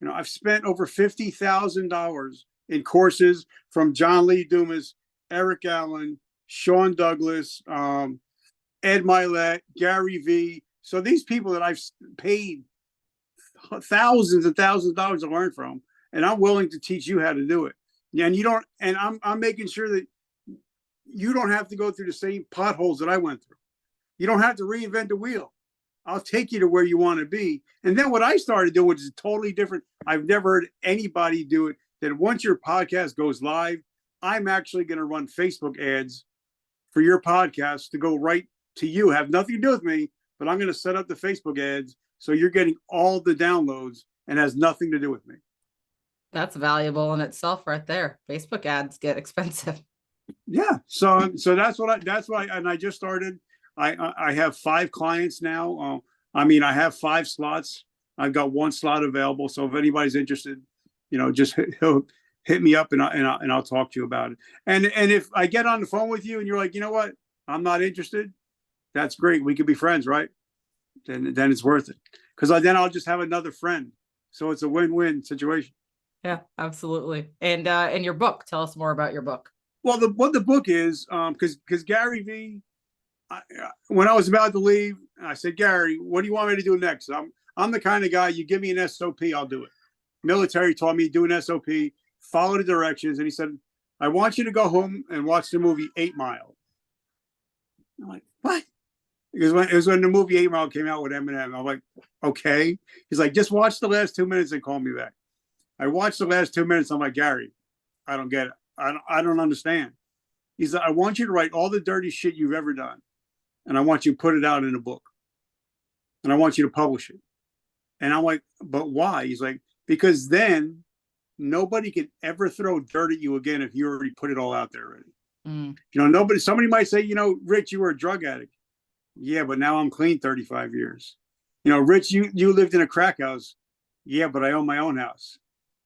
I've spent over $50,000 in courses from John Lee Dumas, Eric Allen, Sean Douglas, Ed Milet, Gary V. So these people that I've paid thousands and thousands of dollars to learn from, and I'm willing to teach you how to do it. And I'm making sure that you don't have to go through the same potholes that I went through. You don't have to reinvent the wheel. I'll take you to where you want to be. And then what I started doing, which is totally different, I've never heard anybody do it, that once your podcast goes live, I'm actually going to run Facebook ads for your podcast to go right to you. Have nothing to do with me, but I'm going to set up the Facebook ads so you're getting all the downloads and has nothing to do with me. That's valuable in itself right there. Facebook ads get expensive. Yeah. So that's why, and I just started. I have 5 clients now. I have 5 slots. I've got 1 slot available. So if anybody's interested, just hit me up and I'll talk to you about it. And if I get on the phone with you and you're like, you know what, I'm not interested, that's great. We could be friends, right? Then it's worth it, because then I'll just have another friend. So it's a win-win situation. Yeah, absolutely. And your book, tell us more about your book. Well, what the book is, because Gary V, when I was about to leave, I said, Gary, what do you want me to do next? I'm the kind of guy, you give me an SOP, I'll do it. Military taught me to do an SOP, follow the directions. And he said, I want you to go home and watch the movie 8 Mile. I'm like, what? Because it was when the movie 8 Mile came out with Eminem. I'm like, okay. He's like, just watch the last 2 minutes and call me back. I watched the last 2 minutes. I'm like, Gary, I don't get it. I don't understand. He's like, I want you to write all the dirty shit you've ever done, and I want you to put it out in a book. and I want you to publish it. And I'm like, but why? He's like, because then nobody can ever throw dirt at you again if you already put it all out there already. Somebody might say, Rich, you were a drug addict. Yeah, but now I'm clean 35 years. Rich, you lived in a crack house. Yeah, but I own my own house.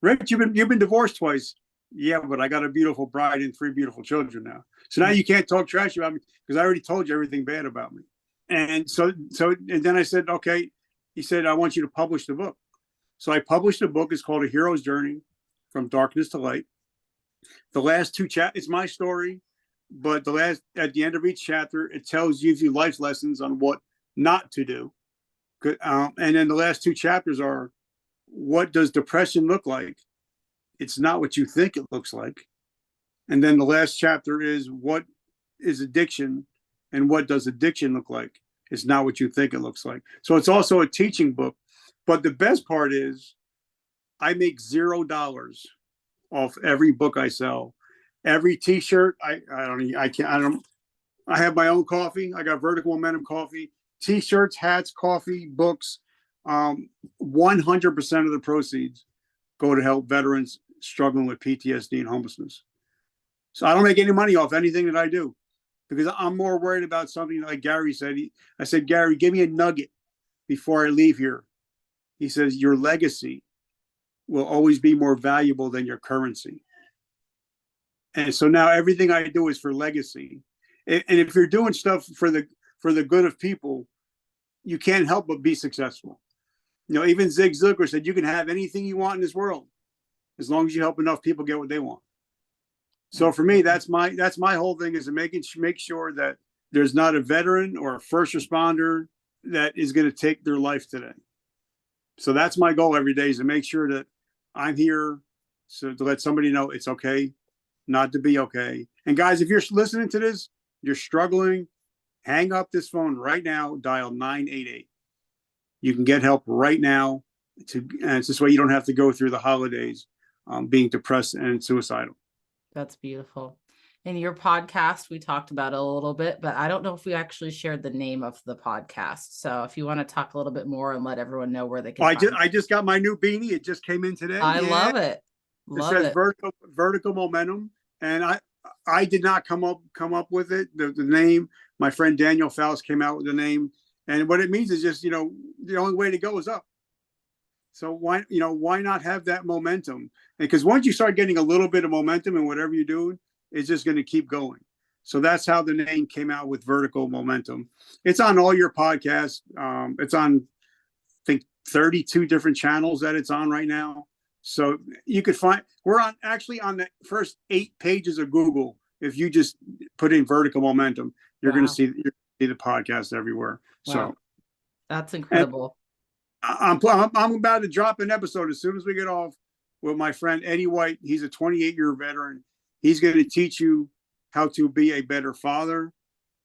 Rich, you've been divorced twice. Yeah, but I got a beautiful bride and 3 beautiful children now. So now you can't talk trash about me because I already told you everything bad about me. And and then I said, okay. He said, I want you to publish the book. So I published a book. It's called A Hero's Journey from Darkness to Light. The last 2 chapters, it's my story, but at the end of each chapter, it gives you life lessons on what not to do. And then the last 2 chapters are, what does depression look like? It's not what you think it looks like. And then the last chapter is, what is addiction and what does addiction look like? It's not what you think it looks like. So it's also a teaching book. But the best part is I make $0 off every book I sell. Every t-shirt, I have my own coffee. I got Vertical Momentum coffee, t-shirts, hats, coffee, books. 100% of the proceeds go to help veterans struggling with PTSD and homelessness. So I don't make any money off anything that I do because I'm more worried about something like Gary said. I said, Gary, give me a nugget before I leave here. He says, your legacy will always be more valuable than your currency. And so now everything I do is for legacy. And if you're doing stuff for the good of people, you can't help but be successful. Even Zig Ziglar said, you can have anything you want in this world as long as you help enough people get what they want. So for me, that's my whole thing, is to make sure that there's not a veteran or a first responder that is going to take their life today. So that's my goal every day, is to make sure that I'm here to let somebody know it's okay not to be okay. And guys, if you're listening to this, you're struggling, hang up this phone right now, dial 988. You can get help right now. And it's this way you don't have to go through the holidays being depressed and suicidal. That's beautiful. In your podcast, we talked about it a little bit, but I don't know if we actually shared the name of the podcast. So if you want to talk a little bit more and let everyone know where they can I just got my new beanie. It just came in today. I love it. It says Vertical Momentum. And I did not come up with it. The name, my friend Daniel Faust came out with the name. And what it means is just, the only way to go is up. So why not have that momentum? Because once you start getting a little bit of momentum in whatever you're doing, it's just going to keep going. So that's how the name came out, with Vertical Momentum. It's on all your podcasts. It's on, I think, 32 different channels that it's on right now. So you could we're actually on the first 8 pages of Google. If you just put in Vertical Momentum, you're going to see the podcast everywhere. Wow. So that's incredible. I'm about to drop an episode as soon as we get off with my friend Eddie White. He's a 28-year veteran. He's going to teach you how to be a better father,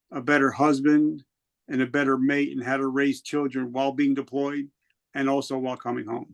a better husband, and a better mate, and how to raise children while being deployed and also while coming home.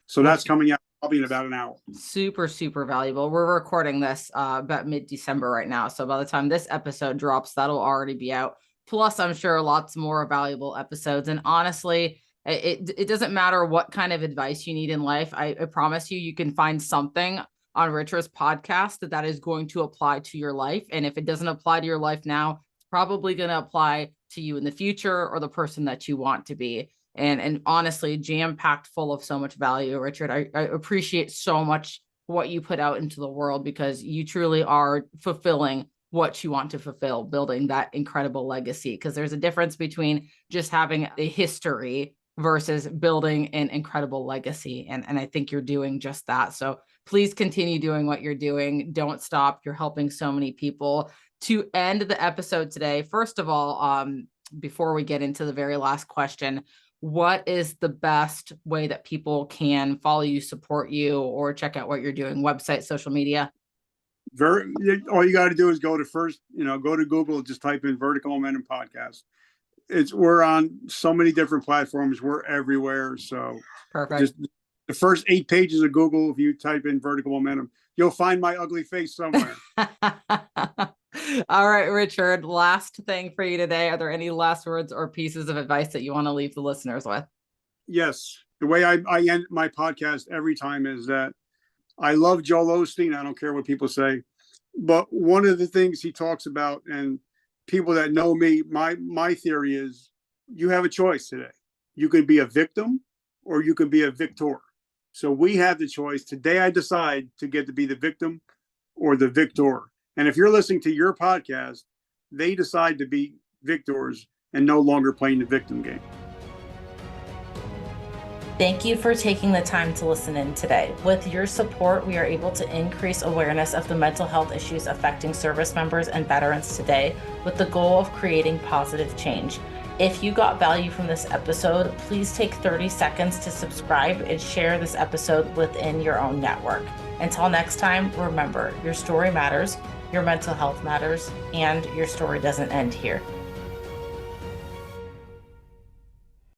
So that's coming out probably in about an hour. Super, super valuable. We're recording this about mid-December right now. So by the time this episode drops, that'll already be out. Plus, I'm sure lots more valuable episodes. And honestly, it doesn't matter what kind of advice you need in life. I promise you can find something on Richard's podcast that is going to apply to your life. And if it doesn't apply to your life now, it's probably going to apply to you in the future or the person that you want to be. And honestly, jam-packed full of so much value. Richard, I appreciate so much what you put out into the world, because you truly are fulfilling what you want to fulfill, building that incredible legacy. Because there's a difference between just having a history versus building an incredible legacy. And I think you're doing just that. So please continue doing what you're doing. Don't stop. You're helping so many people. To end the episode today, first of all, before we get into the very last question, what is the best way that people can follow you, support you, or check out what you're doing? Website, social media? All you got to do is go to Google, just type in Vertical Momentum Podcast. We're on so many different platforms. We're everywhere. So perfect. Just the first 8 pages of Google, if you type in Vertical Momentum, you'll find my ugly face somewhere. All right, Richard, last thing for you today. Are there any last words or pieces of advice that you want to leave the listeners with? Yes. The way I end my podcast every time is that I love Joel Osteen. I don't care what people say. But one of the things he talks about, and people that know me, my theory is you have a choice today. You can be a victim or you can be a victor. So we have the choice. Today I decide to get to be the victim or the victor. And if you're listening to your podcast, they decide to be victors and no longer playing the victim game. Thank you for taking the time to listen in today. With your support, we are able to increase awareness of the mental health issues affecting service members and veterans today, with the goal of creating positive change. If you got value from this episode, please take 30 seconds to subscribe and share this episode within your own network. Until next time, remember, your story matters, your mental health matters, and your story doesn't end here.